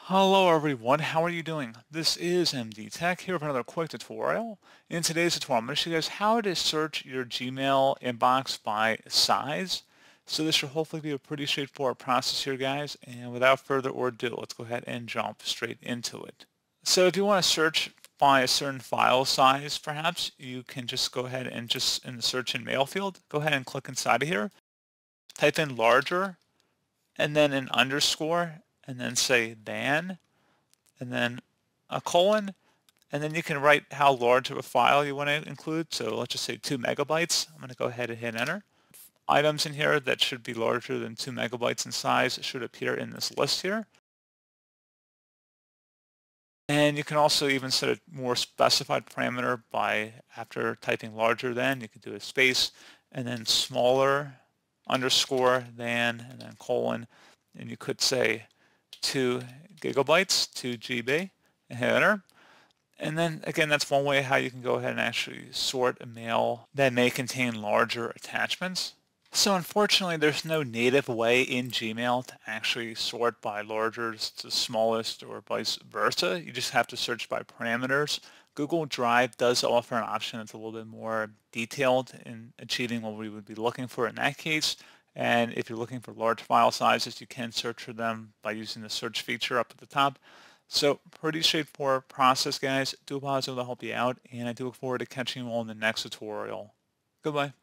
Hello everyone, how are you doing? This is MD Tech here with another quick tutorial. In today's tutorial, I'm going to show you guys how to search your Gmail inbox by size. So this should hopefully be a pretty straightforward process here, guys. And without further ado, let's go ahead and jump straight into it. So if you want to search by a certain file size, perhaps, you can just go ahead and just in the search and mail field, go ahead and click inside of here, type in larger, and then an underscore, and then say than, and then a colon, and then you can write how large of a file you want to include. So let's just say 2 megabytes. I'm going to go ahead and hit enter. Items in here that should be larger than 2 megabytes in size should appear in this list here. And you can also even set a more specified parameter by after typing larger than, you could do a space and then smaller underscore than and then colon, and you could say 2 gigabytes, 2 GB, and hit enter. And then again, that's one way how you can go ahead and actually sort a mail that may contain larger attachments. So unfortunately, there's no native way in Gmail to actually sort by largest to smallest or vice versa. You just have to search by parameters. Google Drive does offer an option that's a little bit more detailed in achieving what we would be looking for in that case. And if you're looking for large file sizes, you can search for them by using the search feature up at the top. So pretty straightforward process, guys. Do hope I was able to help you out, and I do look forward to catching you all in the next tutorial. Goodbye.